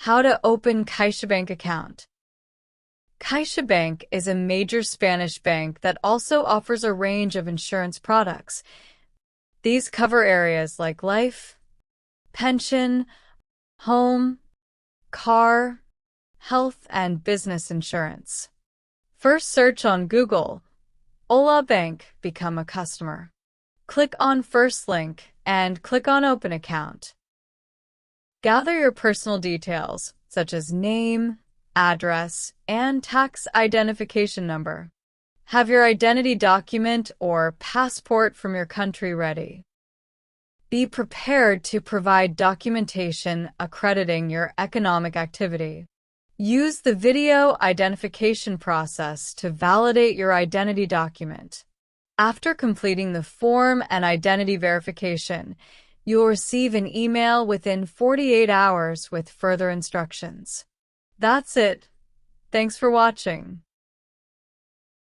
How to open CaixaBank account. CaixaBank is a major Spanish bank that also offers a range of insurance products. These cover areas like life, pension, home, car, health, and business insurance. First, search on Google, Hola Bank, become a customer. Click on first link and click on Open Account. Gather your personal details, such as name, address, and tax identification number. Have your identity document or passport from your country ready. Be prepared to provide documentation accrediting your economic activity. Use the video identification process to validate your identity document. After completing the form and identity verification, you'll receive an email within 48 hours with further instructions. That's it. Thanks for watching.